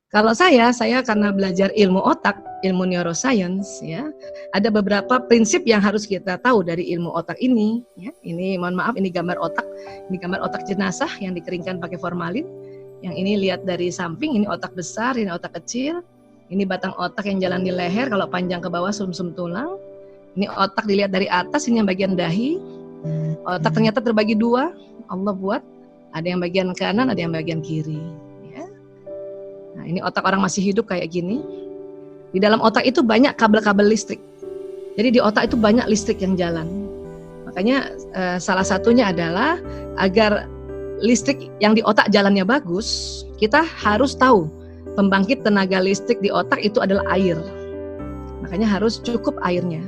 Kalau saya karena belajar ilmu otak, ilmu neuroscience, ya, ada beberapa prinsip yang harus kita tahu dari ilmu otak ini. Ya. Ini, mohon maaf, ini gambar otak, ini gambar otak jenazah yang dikeringkan pakai formalin. Yang ini lihat dari samping, ini otak besar, ini otak kecil. Ini batang otak yang jalan di leher, kalau panjang ke bawah sumsum tulang. Ini otak dilihat dari atas, ini yang bagian dahi. Otak ternyata terbagi dua, Allah buat. Ada yang bagian kanan, ada yang bagian kiri. Nah, ini otak orang masih hidup kayak gini. Di dalam otak itu banyak kabel-kabel listrik. Jadi di otak itu banyak listrik yang jalan. Makanya salah satunya adalah agar listrik yang di otak jalannya bagus, kita harus tahu pembangkit tenaga listrik di otak itu adalah air. Makanya harus cukup airnya.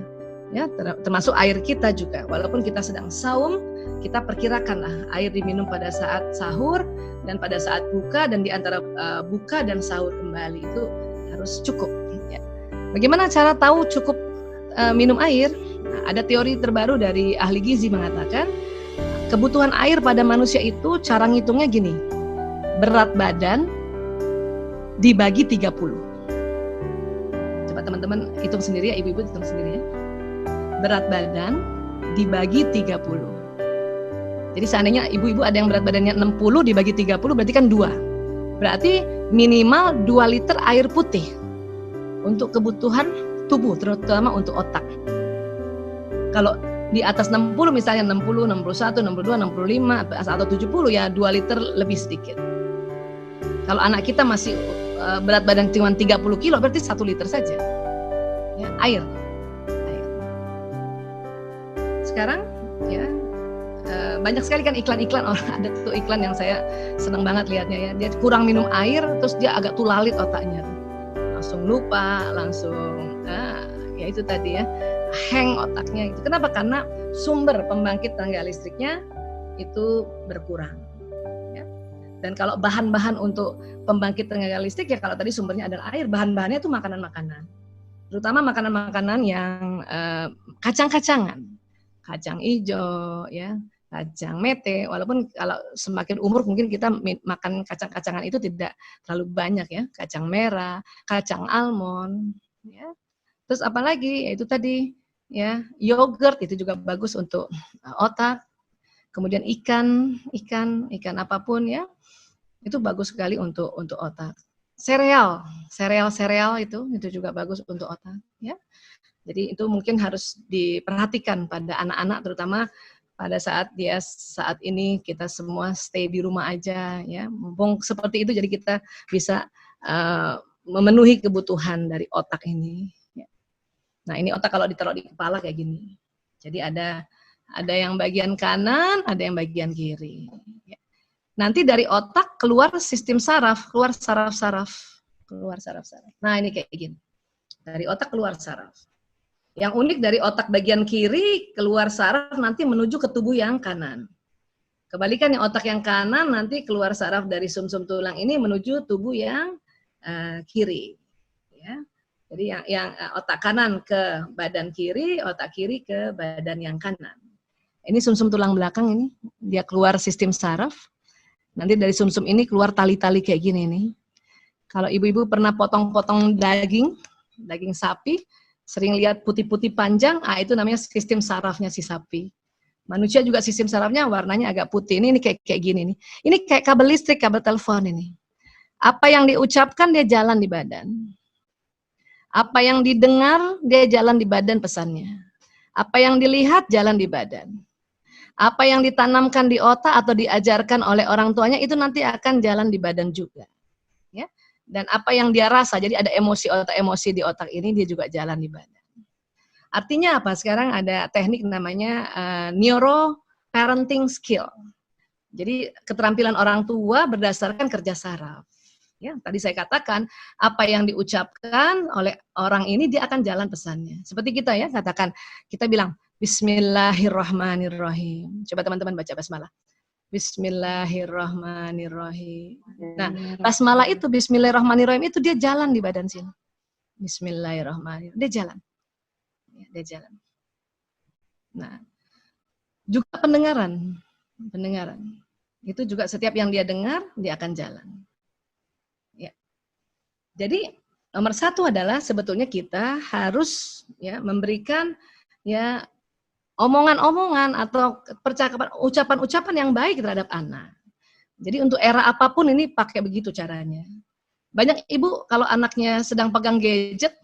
Ya, termasuk air kita juga. Walaupun kita sedang saum, kita perkirakanlah air diminum pada saat sahur dan pada saat buka, dan di antara buka dan sahur kembali itu harus cukup. Ya. Bagaimana cara tahu cukup minum air? Nah, ada teori terbaru dari ahli gizi mengatakan kebutuhan air pada manusia itu cara ngitungnya gini, berat badan dibagi 30. Coba teman-teman hitung sendiri ya, ibu-ibu hitung sendiri ya. Berat badan dibagi 30. Jadi seandainya ibu-ibu ada yang berat badannya 60 dibagi 30 berarti kan 2. Berarti minimal 2 liter air putih untuk kebutuhan tubuh, terutama untuk otak. Kalau di atas 60 misalnya 60, 61, 62, 65 atau 70 ya 2 liter lebih sedikit. Kalau anak kita masih berat badan cuma 30 kilo berarti 1 liter saja. Ya, air. Sekarang ya banyak sekali kan iklan-iklan, ada tuh iklan yang saya senang banget lihatnya ya. Dia kurang minum air terus dia agak tulalit otaknya. Langsung lupa, langsung ya itu tadi ya, hang otaknya itu. Kenapa? Karena sumber pembangkit tenaga listriknya itu berkurang. Ya. Dan kalau bahan-bahan untuk pembangkit tenaga listrik ya kalau tadi sumbernya adalah air, bahan-bahannya itu makanan-makanan. Terutama makanan-makanan yang kacang-kacangan. Kacang hijau, ya, kacang mete. Walaupun kalau semakin umur mungkin kita makan kacang-kacangan itu tidak terlalu banyak ya. Kacang merah, kacang almond, ya. Terus apalagi? Ya itu tadi, ya, yogurt itu juga bagus untuk otak. Kemudian ikan apapun ya, itu bagus sekali untuk otak. Sereal itu juga bagus untuk otak, ya. Jadi itu mungkin harus diperhatikan pada anak-anak, terutama pada saat ini kita semua stay di rumah aja ya. Mumpung seperti itu jadi kita bisa memenuhi kebutuhan dari otak ini. Ya. Nah ini otak kalau ditaruh di kepala kayak gini. Jadi ada yang bagian kanan, ada yang bagian kiri. Ya. Nanti dari otak keluar sistem saraf, keluar saraf-saraf. Nah ini kayak gini. Dari otak keluar saraf. Yang unik dari otak bagian kiri keluar saraf nanti menuju ke tubuh yang kanan. Kebalikannya otak yang kanan nanti keluar saraf dari sumsum tulang ini menuju tubuh yang kiri. Ya. Jadi yang otak kanan ke badan kiri, otak kiri ke badan yang kanan. Ini sumsum tulang belakang ini, dia keluar sistem saraf. Nanti dari sumsum ini keluar tali-tali kayak gini nih. Kalau ibu-ibu pernah potong-potong daging sapi, sering lihat putih-putih panjang, itu namanya sistem sarafnya si sapi. Manusia juga sistem sarafnya warnanya agak putih. Ini kayak gini nih. Ini kayak kabel listrik, kabel telepon ini. Apa yang diucapkan dia jalan di badan. Apa yang didengar dia jalan di badan pesannya. Apa yang dilihat jalan di badan. Apa yang ditanamkan di otak atau diajarkan oleh orang tuanya itu nanti akan jalan di badan juga. Ya. Dan apa yang dia rasa, jadi ada emosi di otak ini, dia juga jalan di badan. Artinya apa? Sekarang ada teknik namanya neuro parenting skill. Jadi keterampilan orang tua berdasarkan kerja saraf. Ya, tadi saya katakan apa yang diucapkan oleh orang ini dia akan jalan pesannya. Seperti kita ya, katakan kita bilang Bismillahirrahmanirrahim. Coba teman-teman baca basmalah. Bismillahirrahmanirrahim. Nah, basmalah itu, Bismillahirrahmanirrahim itu dia jalan di badan sini. Bismillahirrahmanirrahim. Dia jalan. Dia jalan. Nah, juga pendengaran. Itu juga setiap yang dia dengar, dia akan jalan. Ya. Jadi nomor satu adalah sebetulnya kita harus ya memberikan ya omongan-omongan atau percakapan, ucapan-ucapan yang baik terhadap anak. Jadi untuk era apapun ini pakai begitu caranya. Banyak ibu kalau anaknya sedang pegang gadget,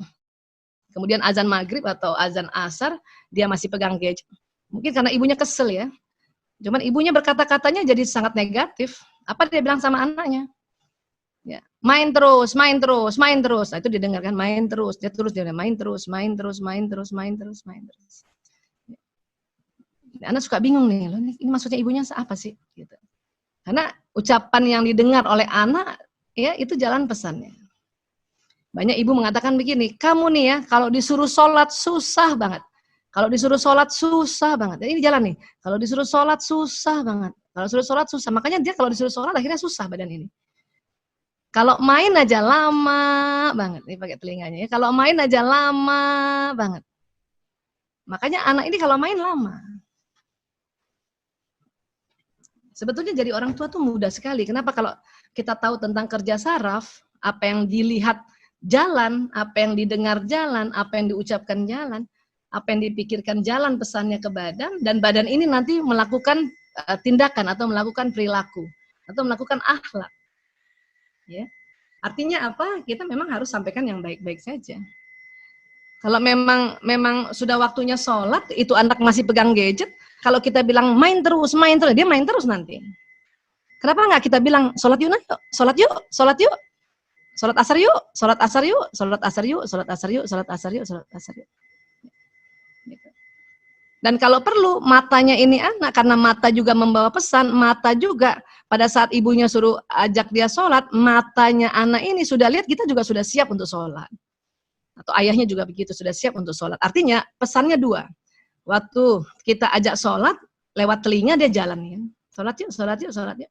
kemudian azan maghrib atau azan asar, dia masih pegang gadget. Mungkin karena ibunya kesel ya. Cuman ibunya berkata-katanya jadi sangat negatif. Apa dia bilang sama anaknya? Ya, main terus, main terus, main terus. Nah, itu didengarkan main terus, dia main terus, main terus, main terus, main terus, main terus. Anak suka bingung nih, loh, ini maksudnya ibunya apa sih? Gitu. Karena ucapan yang didengar oleh anak, ya itu jalan pesannya. Banyak ibu mengatakan begini, kamu nih ya, kalau disuruh sholat susah banget. Kalau disuruh sholat susah banget. Ini jalan nih. Kalau disuruh sholat susah banget. Kalau disuruh sholat susah. Makanya dia kalau disuruh sholat akhirnya susah badan ini. Kalau main aja lama banget. Ini pakai telinganya ya. Kalau main aja lama banget. Makanya anak ini kalau main lama. Sebetulnya jadi orang tua tuh mudah sekali. Kenapa? Kalau kita tahu tentang kerja saraf, apa yang dilihat jalan, apa yang didengar jalan, apa yang diucapkan jalan, apa yang dipikirkan jalan pesannya ke badan, dan badan ini nanti melakukan tindakan atau melakukan perilaku atau melakukan akhlak. Ya. Artinya apa? Kita memang harus sampaikan yang baik-baik saja. Kalau memang sudah waktunya sholat, itu anak masih pegang gadget, kalau kita bilang main terus, dia main terus nanti. Kenapa nggak kita bilang sholat yuk, sholat yuk, sholat yuk, sholat asar yuk, sholat asar yuk, sholat asar yuk, sholat asar yuk, sholat asar yuk, sholat asar yuk. Dan kalau perlu matanya ini anak, karena mata juga membawa pesan, mata juga pada saat ibunya suruh ajak dia sholat, matanya anak ini sudah lihat kita juga sudah siap untuk sholat. Atau ayahnya juga begitu, sudah siap untuk sholat. Artinya pesannya dua. Waktu kita ajak sholat, lewat telinga dia jalan. Ya. Sholat yuk, sholat yuk, sholat yuk.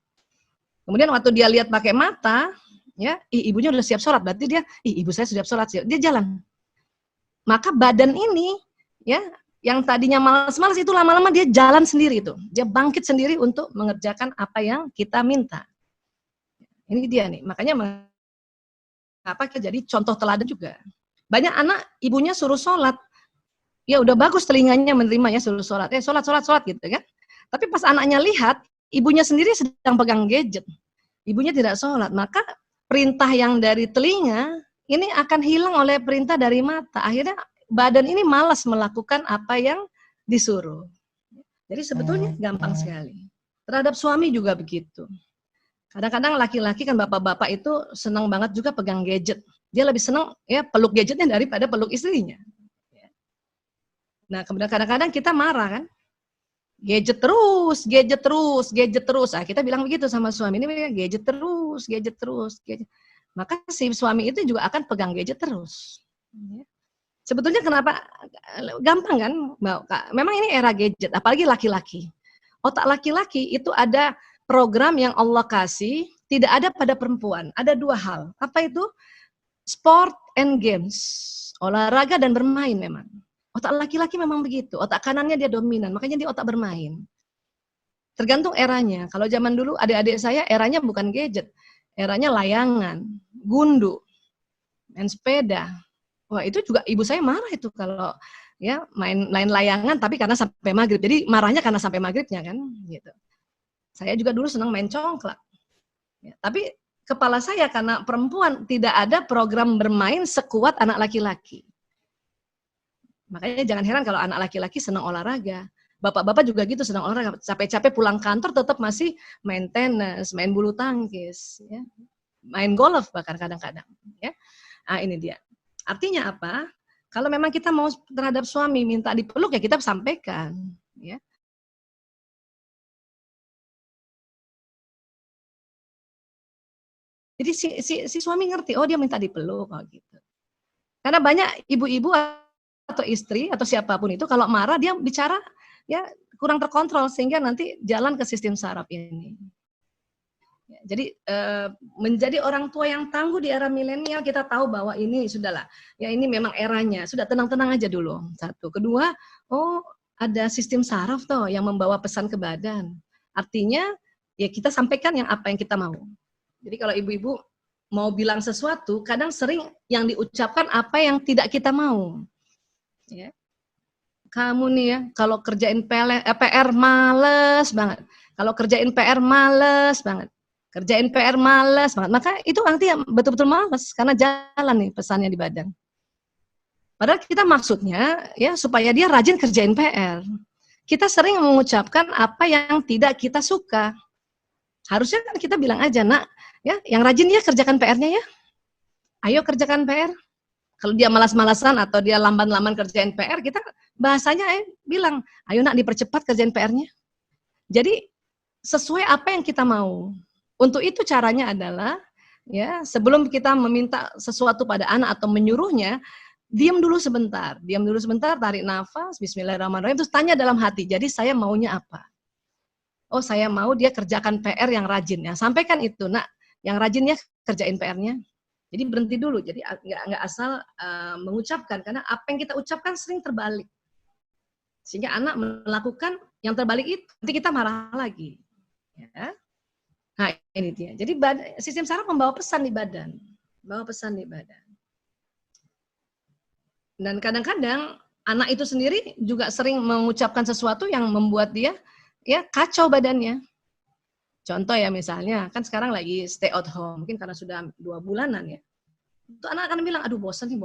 Kemudian waktu dia lihat pakai mata, ya, ibunya udah siap sholat, berarti dia, ibu saya sudah siap sholat, dia jalan. Maka badan ini, ya, yang tadinya malas-malas itu lama-lama dia jalan sendiri itu. Dia bangkit sendiri untuk mengerjakan apa yang kita minta. Ini dia nih, makanya mengapa kita jadi contoh teladan juga. Banyak anak ibunya suruh sholat, ya udah bagus telinganya menerima ya suruh sholat, sholat gitu kan. Tapi pas anaknya lihat, ibunya sendiri sedang pegang gadget, ibunya tidak sholat, maka perintah yang dari telinga ini akan hilang oleh perintah dari mata. Akhirnya badan ini malas melakukan apa yang disuruh. Jadi sebetulnya gampang sekali. Terhadap suami juga begitu. Kadang-kadang laki-laki kan bapak-bapak itu senang banget juga pegang gadget. Dia lebih senang ya peluk gadgetnya daripada peluk istrinya. Nah, kemudian kadang-kadang kita marah kan. Gadget terus, gadget terus, gadget terus. Nah, kita bilang begitu sama suami, ini gadget terus, gadget terus, gadget. Maka si suami itu juga akan pegang gadget terus. Sebetulnya kenapa? Gampang kan? Memang ini era gadget, apalagi laki-laki. Otak laki-laki itu ada program yang Allah kasih, tidak ada pada perempuan. Ada dua hal. Apa itu? Sport and games. Olahraga dan bermain memang. Otak laki-laki memang begitu. Otak kanannya dia dominan, makanya dia otak bermain. Tergantung eranya. Kalau zaman dulu adik-adik saya eranya bukan gadget. Eranya layangan, gundu, main sepeda. Wah, itu juga ibu saya marah itu kalau ya main layangan tapi karena sampai maghrib. Jadi marahnya karena sampai maghribnya kan gitu. Saya juga dulu senang main congklak. Ya, tapi kepala saya karena perempuan tidak ada program bermain sekuat anak laki-laki. Makanya jangan heran kalau anak laki-laki senang olahraga. Bapak-bapak juga gitu senang olahraga. Capek-capek pulang kantor tetap masih main tenis, main bulu tangkis, ya. Main golf bahkan kadang-kadang. Ya. Nah, ini dia. Artinya apa? Kalau memang kita mau terhadap suami minta dipeluk ya kita sampaikan. Ya. Jadi si suami ngerti, oh dia minta dipeluk, oh gitu. Karena banyak ibu-ibu atau istri atau siapapun itu kalau marah dia bicara ya kurang terkontrol sehingga nanti jalan ke sistem saraf ini. Ya, jadi menjadi orang tua yang tangguh di era milenial kita tahu bahwa ini sudahlah, ya ini memang eranya, sudah tenang-tenang aja dulu. Satu, kedua, oh ada sistem saraf toh yang membawa pesan ke badan. Artinya ya kita sampaikan yang apa yang kita mau. Jadi kalau ibu-ibu mau bilang sesuatu, kadang sering yang diucapkan apa yang tidak kita mau. Ya. Kamu nih ya, kalau kerjain PR males banget. Kalau kerjain PR males banget. Kerjain PR males banget. Maka itu nanti betul-betul males karena jalan nih pesannya di badan. Padahal kita maksudnya ya supaya dia rajin kerjain PR. Kita sering mengucapkan apa yang tidak kita suka. Harusnya kan kita bilang aja, nak, ya, yang rajin ya kerjakan PR-nya ya. Ayo kerjakan PR. Kalau dia malas-malasan atau dia lamban-lamban kerjain PR, kita bahasanya bilang, ayo nak dipercepat kerjain PR-nya. Jadi sesuai apa yang kita mau. Untuk itu caranya adalah ya sebelum kita meminta sesuatu pada anak atau menyuruhnya, diam dulu sebentar, tarik nafas, bismillahirrahmanirrahim, terus tanya dalam hati, jadi saya maunya apa? Oh saya mau dia kerjakan PR yang rajin ya, sampaikan itu, nak, yang rajin ya kerjain PR-nya. Jadi berhenti dulu, jadi nggak asal mengucapkan, karena apa yang kita ucapkan sering terbalik. Sehingga anak melakukan yang terbalik itu, nanti kita marah lagi. Ya. Nah ini dia, jadi sistem saraf membawa pesan di badan. Dan kadang-kadang anak itu sendiri juga sering mengucapkan sesuatu yang membuat dia ya kacau badannya. Contoh ya misalnya, kan sekarang lagi stay at home, mungkin karena sudah 2 bulanan ya. Itu anak akan bilang, aduh bosen nih.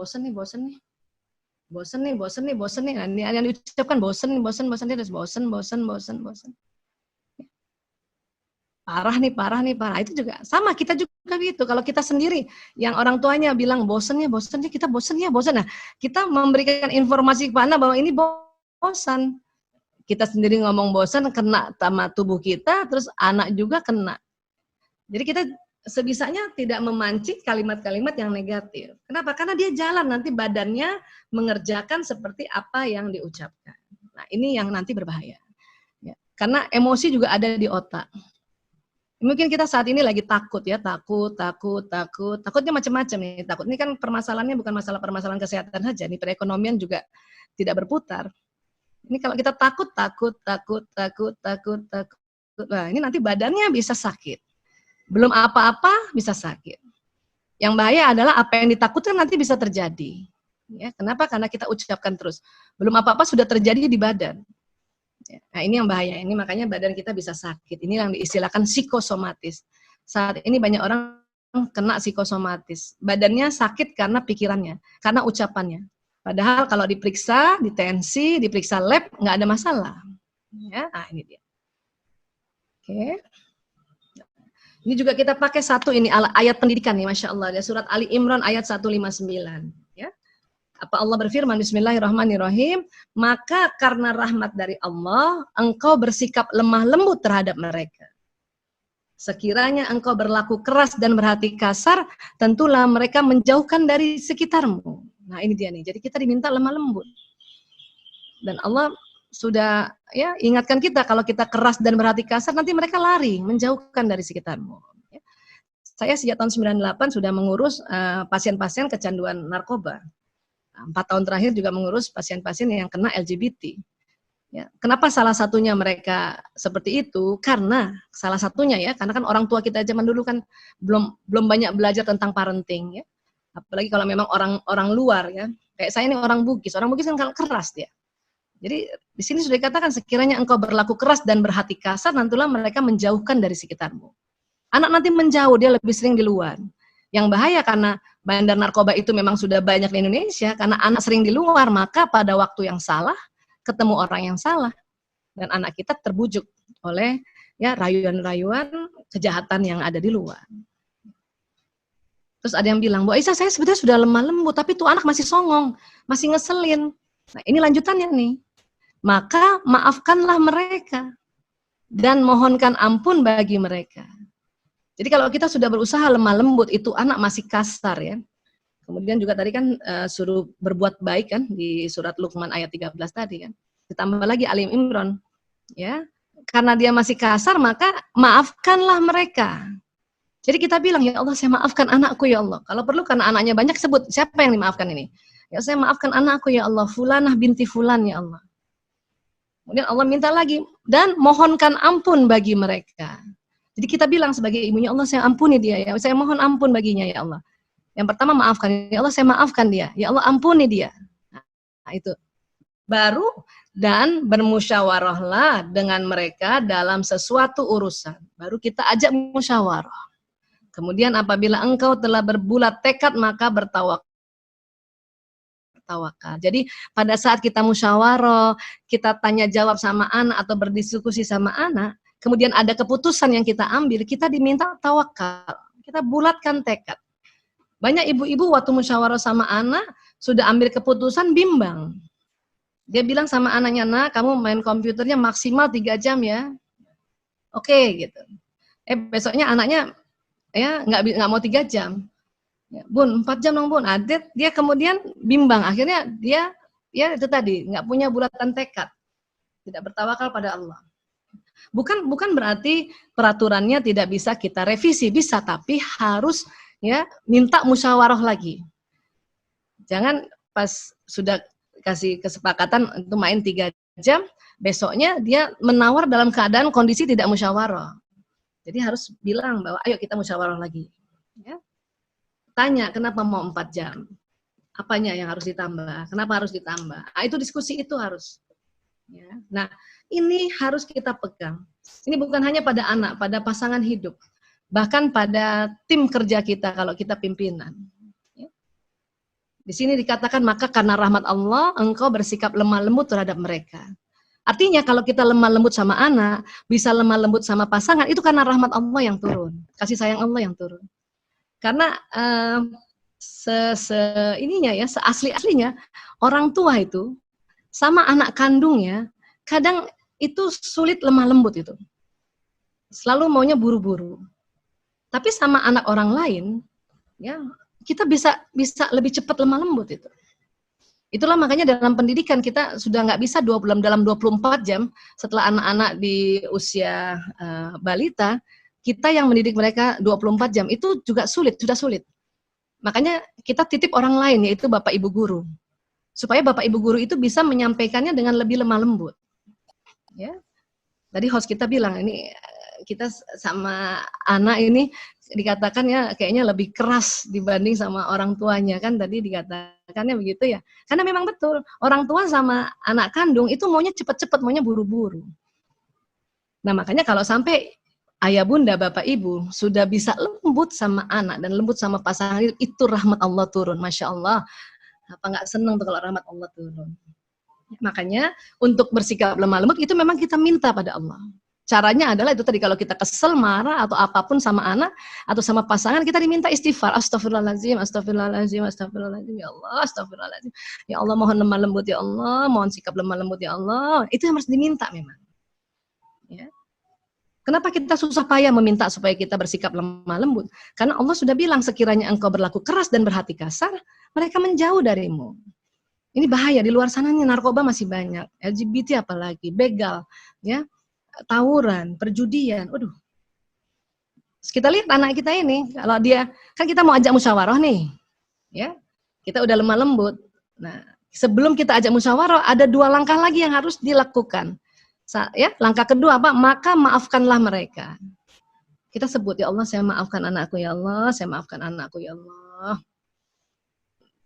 Nah, yang diucapkan bosen dia terus bosen. Parah nih. Itu juga sama, kita juga gitu. Kalau kita sendiri, yang orang tuanya bilang bosen, kita bosen. Nah, kita memberikan informasi kepada anak bahwa ini bosan. Kita sendiri ngomong bosan, kena sama tubuh kita, terus anak juga kena. Jadi kita sebisanya tidak memancing kalimat-kalimat yang negatif. Kenapa? Karena dia jalan, nanti badannya mengerjakan seperti apa yang diucapkan. Nah ini yang nanti berbahaya. Ya. Karena emosi juga ada di otak. Mungkin kita saat ini lagi takut ya, takutnya macam-macam nih. Takut ini kan permasalahannya bukan permasalahan kesehatan saja, nih perekonomian juga tidak berputar. Ini kalau kita takut. Nah, ini nanti badannya bisa sakit. Belum apa-apa bisa sakit. Yang bahaya adalah apa yang ditakutkan nanti bisa terjadi. Ya, kenapa? Karena kita ucapkan terus. Belum apa-apa sudah terjadi di badan. Ya, nah, ini yang bahaya. Ini makanya badan kita bisa sakit. Ini yang diistilahkan psikosomatis. Saat ini banyak orang kena psikosomatis. Badannya sakit karena pikirannya, karena ucapannya. Padahal kalau diperiksa, ditensi, diperiksa lab, nggak ada masalah. Ya, nah ini dia. Oke. Ini juga kita pakai satu ini ayat pendidikan nih, Masya Allah. Ada surat Ali Imran ayat 159. Ya. Apa Allah berfirman, Bismillahirrahmanirrahim, maka karena rahmat dari Allah, engkau bersikap lemah lembut terhadap mereka. Sekiranya engkau berlaku keras dan berhati kasar, tentulah mereka menjauhkan dari sekitarmu. Nah ini dia nih, jadi kita diminta lemah lembut. Dan Allah sudah ya ingatkan kita, kalau kita keras dan berhati kasar, nanti mereka lari, menjauhkan dari sekitarmu. Ya. Saya sejak tahun 98 sudah mengurus pasien-pasien kecanduan narkoba. 4 tahun terakhir juga mengurus pasien-pasien yang kena LGBT. Ya. Kenapa salah satunya mereka seperti itu? Karena salah satunya ya, karena kan orang tua kita zaman dulu kan belum banyak belajar tentang parenting ya. Apalagi kalau memang orang luar ya, kayak saya ini orang Bugis kan keras dia. Jadi di sini sudah dikatakan sekiranya engkau berlaku keras dan berhati kasar, nantilah mereka menjauhkan dari sekitarmu. Anak nanti menjauh, dia lebih sering di luar. Yang bahaya karena bandar narkoba itu memang sudah banyak di Indonesia, karena anak sering di luar, maka pada waktu yang salah ketemu orang yang salah dan anak kita terbujuk oleh ya rayuan-rayuan kejahatan yang ada di luar. Terus ada yang bilang, Bu Aisyah, saya sebetulnya sudah lemah lembut, tapi tuh anak masih songong, masih ngeselin. Nah ini lanjutannya nih. Maka maafkanlah mereka dan mohonkan ampun bagi mereka. Jadi kalau kita sudah berusaha lemah lembut, itu anak masih kasar ya. Kemudian juga tadi kan suruh berbuat baik kan di surat Luqman ayat 13 tadi kan. Ditambah lagi Ali Imran ya. Karena dia masih kasar, maka maafkanlah mereka. Jadi kita bilang, ya Allah saya maafkan anakku ya Allah. Kalau perlu karena anaknya banyak, sebut siapa yang dimaafkan ini. Ya saya maafkan anakku ya Allah, fulanah binti fulan ya Allah. Kemudian Allah minta lagi, dan mohonkan ampun bagi mereka. Jadi kita bilang sebagai ibunya, Allah saya ampuni dia ya, saya mohon ampun baginya ya Allah. Yang pertama maafkan, ya Allah saya maafkan dia, ya Allah ampuni dia. Nah itu. Baru dan bermusyawarahlah dengan mereka dalam sesuatu urusan. Baru kita ajak musyawarah. Kemudian apabila engkau telah berbulat tekad maka bertawakal. Jadi pada saat kita musyawarah, kita tanya jawab sama anak atau berdiskusi sama anak, kemudian ada keputusan yang kita ambil, kita diminta tawakal. Kita bulatkan tekad. Banyak ibu-ibu waktu musyawarah sama anak, sudah ambil keputusan bimbang. Dia bilang sama anaknya, nak kamu main komputernya maksimal 3 jam ya. Oke, gitu. Besoknya anaknya ya nggak mau 3 jam. Ya, Bun, 4 jam dong Bun. Adet dia kemudian bimbang. Akhirnya dia ya itu tadi nggak punya bulatan tekad, tidak bertawakal pada Allah. Bukan berarti peraturannya tidak bisa kita revisi, bisa, tapi harus ya minta musyawarah lagi. Jangan pas sudah kasih kesepakatan untuk main 3 jam, besoknya dia menawar dalam keadaan kondisi tidak musyawarah. Jadi harus bilang bahwa ayo kita musyawarah lagi. Ya. Tanya kenapa mau 4 jam? Apanya yang harus ditambah? Kenapa harus ditambah? Nah, itu diskusi itu harus. Ya. Nah, ini harus kita pegang. Ini bukan hanya pada anak, pada pasangan hidup. Bahkan pada tim kerja kita kalau kita pimpinan. Ya. Di sini dikatakan maka karena rahmat Allah engkau bersikap lemah lembut terhadap mereka. Artinya kalau kita lemah lembut sama anak, bisa lemah lembut sama pasangan, itu karena rahmat Allah yang turun. Kasih sayang Allah yang turun. Karena seasli-aslinya orang tua itu sama anak kandungnya kadang itu sulit lemah lembut itu. Selalu maunya buru-buru. Tapi sama anak orang lain ya kita bisa lebih cepat lemah lembut itu. Itulah makanya dalam pendidikan kita sudah nggak bisa dalam 24 jam setelah anak-anak di usia balita, kita yang mendidik mereka 24 jam itu juga sudah sulit. Makanya kita titip orang lain yaitu Bapak Ibu guru. Supaya Bapak Ibu guru itu bisa menyampaikannya dengan lebih lemah lembut. Ya. Tadi host kita bilang ini kita sama anak ini dikatakan ya kayaknya lebih keras dibanding sama orang tuanya kan tadi dikatakannya begitu ya. Karena memang betul orang tua sama anak kandung itu maunya cepat-cepat, maunya buru-buru. Nah makanya kalau sampai ayah bunda, bapak ibu sudah bisa lembut sama anak dan lembut sama pasangan itu rahmat Allah turun. Masya Allah. Apa nggak senang tuh kalau rahmat Allah turun. Makanya untuk bersikap lemah lembut itu memang kita minta pada Allah. Caranya adalah itu tadi kalau kita kesel, marah atau apapun sama anak atau sama pasangan kita diminta istighfar. Astagfirullahaladzim, astagfirullahaladzim, astagfirullahaladzim. Ya Allah, astagfirullahaladzim. Ya Allah mohon lemah lembut ya Allah, mohon sikap lemah lembut ya Allah. Itu yang harus diminta memang. Ya. Kenapa kita susah payah meminta supaya kita bersikap lemah lembut? Karena Allah sudah bilang sekiranya engkau berlaku keras dan berhati kasar, mereka menjauh darimu. Ini bahaya, di luar sana narkoba masih banyak, LGBT apalagi, begal, ya, tawuran, perjudian. Waduh. Kita lihat anak kita ini, kalau dia, kan kita mau ajak musyawarah nih, ya, kita udah lemah lembut. Nah, sebelum kita ajak musyawarah, ada 2 langkah lagi yang harus dilakukan. Ya, langkah kedua apa? Maka maafkanlah mereka. Kita sebut ya Allah, saya maafkan anakku ya Allah, saya maafkan anakku ya Allah.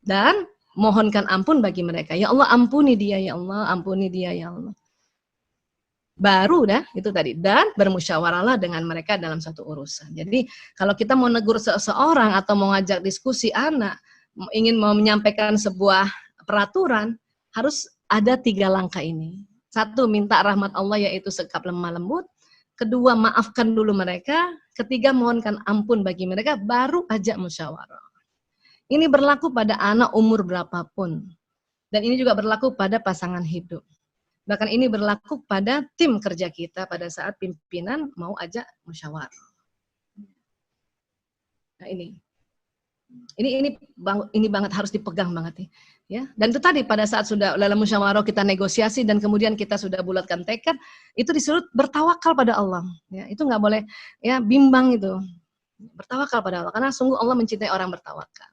Dan mohonkan ampun bagi mereka. Ya Allah ampuni dia ya Allah, ampuni dia ya Allah. Baru dah itu tadi dan bermusyawarahlah dengan mereka dalam satu urusan. Jadi kalau kita mau negur seseorang atau mau ngajak diskusi anak, ingin mau menyampaikan sebuah peraturan, harus ada 3 langkah ini. 1, minta rahmat Allah yaitu sikap lemah lembut. 2, maafkan dulu mereka. 3, mohonkan ampun bagi mereka, baru ajak musyawarah. Ini berlaku pada anak umur berapapun. Dan ini juga berlaku pada pasangan hidup. Bahkan ini berlaku pada tim kerja kita pada saat pimpinan mau ajak musyawarah. Nah ini banget harus dipegang banget nih. Ya, dan itu tadi pada saat sudah dalam musyawarah kita negosiasi dan kemudian kita sudah bulatkan tekad, itu disuruh bertawakal pada Allah. Ya, itu nggak boleh ya bimbang itu. Bertawakal pada Allah karena sungguh Allah mencintai orang bertawakal.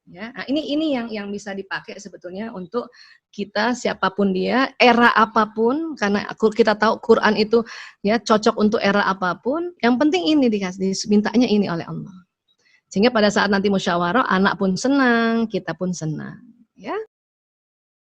Ya, nah ini yang bisa dipakai sebetulnya untuk kita siapapun dia, era apapun, karena kita tahu Quran itu ya cocok untuk era apapun. Yang penting ini mintanya ini oleh Allah. Sehingga pada saat nanti musyawarah, anak pun senang, kita pun senang.